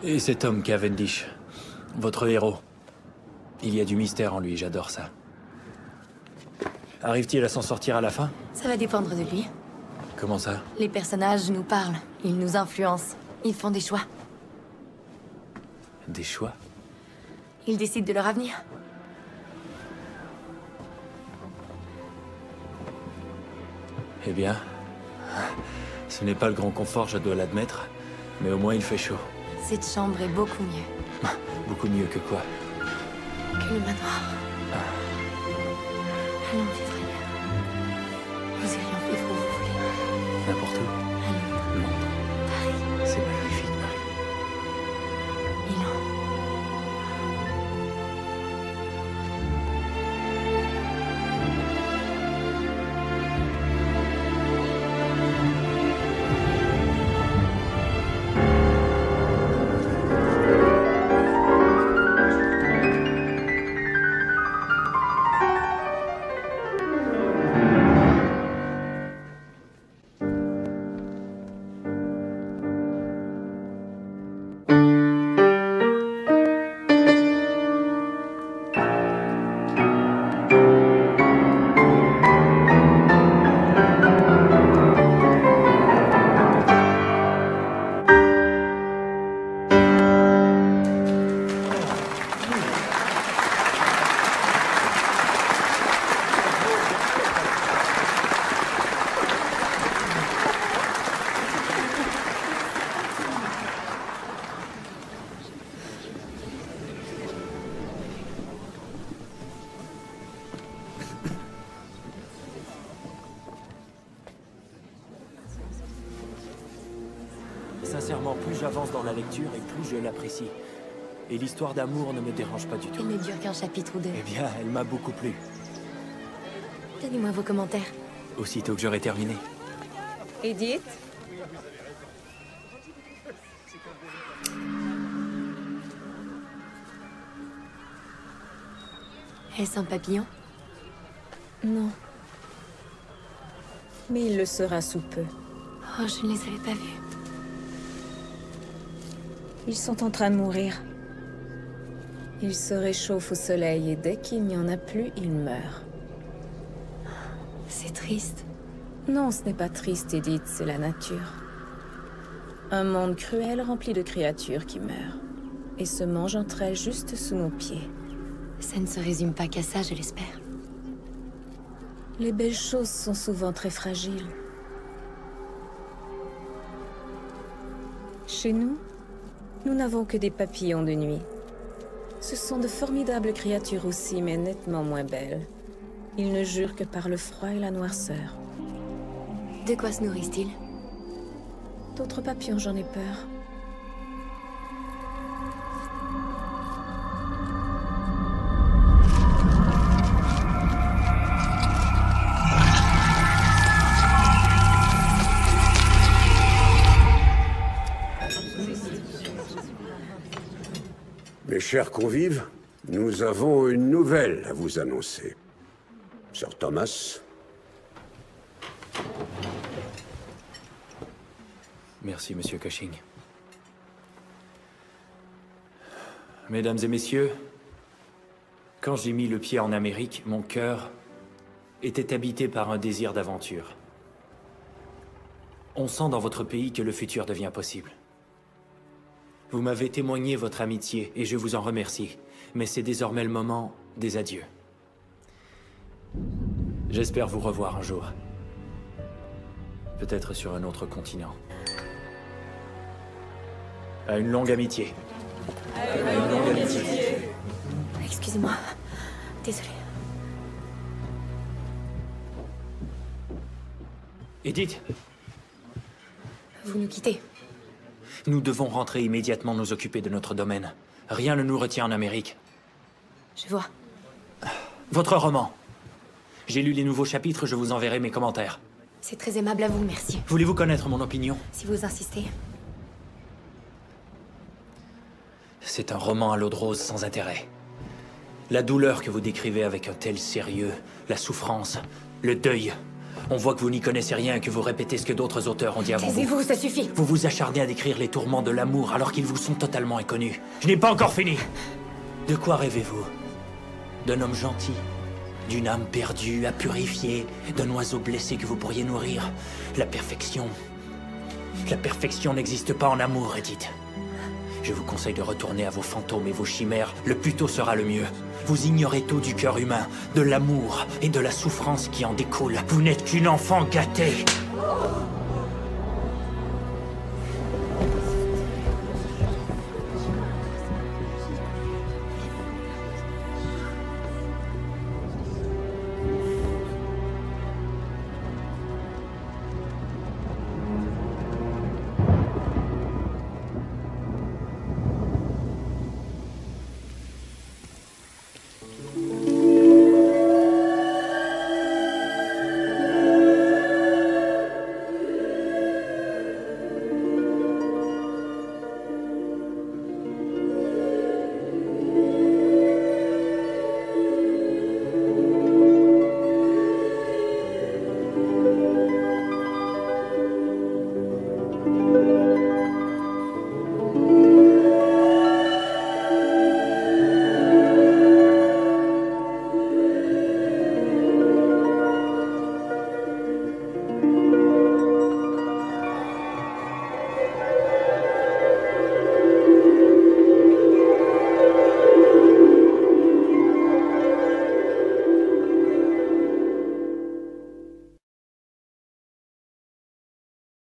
Et cet homme, Cavendish, votre héros. Il y a du mystère en lui, j'adore ça. Arrive-t-il à s'en sortir à la fin? Ça va dépendre de lui. Comment ça? Les personnages nous parlent, ils nous influencent, ils font des choix. Des choix? Ils décident de leur avenir. Eh bien, ce n'est pas le grand confort, je dois l'admettre, mais au moins il fait chaud. Cette chambre est beaucoup mieux. Beaucoup mieux que quoi? Que le manoir. Allons vivre ailleurs. Vous iriez en vivre où vous voulez. N'importe où. À Londres, Londres. Paris, C'est magnifique, Paris. Milan. Sincèrement, plus j'avance dans la lecture et plus je l'apprécie. Et l'histoire d'amour ne me dérange pas du tout. Elle ne dure qu'un chapitre ou deux. Eh bien, elle m'a beaucoup plu. Donnez-moi vos commentaires. Aussitôt que j'aurai terminé. Edith? Est-ce un papillon? Non. Mais il le sera sous peu. Oh, je ne les avais pas vus. Ils sont en train de mourir. Ils se réchauffent au soleil et dès qu'il n'y en a plus, ils meurent. C'est triste. Non, ce n'est pas triste, Edith, c'est la nature. Un monde cruel rempli de créatures qui meurent. Et se mangent entre elles juste sous nos pieds. Ça ne se résume pas qu'à ça, je l'espère. Les belles choses sont souvent très fragiles. Chez nous, nous n'avons que des papillons de nuit. Ce sont de formidables créatures aussi, mais nettement moins belles. Ils ne jurent que par le froid et la noirceur. De quoi se nourrissent-ils? D'autres papillons, j'en ai peur. Mes chers convives, nous avons une nouvelle à vous annoncer. Sir Thomas. Merci, monsieur Cushing. Mesdames et messieurs, quand j'ai mis le pied en Amérique, mon cœur était habité par un désir d'aventure. On sent dans votre pays que le futur devient possible. Vous m'avez témoigné votre amitié et je vous en remercie, mais c'est désormais le moment des adieux. J'espère vous revoir un jour. Peut-être sur un autre continent. À une longue amitié. À une longue amitié. Excusez-moi. Désolée. Edith, Vous nous quittez. nous devons rentrer immédiatement nous occuper de notre domaine. Rien ne nous retient en Amérique. Je vois. Votre roman. J'ai lu les nouveaux chapitres, je vous enverrai mes commentaires. C'est très aimable à vous, merci. Voulez-vous connaître mon opinion? Si vous insistez. C'est un roman à l'eau de rose sans intérêt. La douleur que vous décrivez avec un tel sérieux, la souffrance, le deuil, On voit que vous n'y connaissez rien et que vous répétez ce que d'autres auteurs ont dit avant vous. Taisez-vous, ça suffit. Vous vous acharnez à décrire les tourments de l'amour alors qu'ils vous sont totalement inconnus. Je n'ai pas encore fini. De quoi rêvez-vous? D'un homme gentil? D'une âme perdue, à purifier? D'un oiseau blessé que vous pourriez nourrir? La perfection n'existe pas en amour, Edith. Je vous conseille de retourner à vos fantômes et vos chimères. Le plus tôt sera le mieux. Vous ignorez tout du cœur humain, de l'amour et de la souffrance qui en découle. Vous n'êtes qu'une enfant gâtée.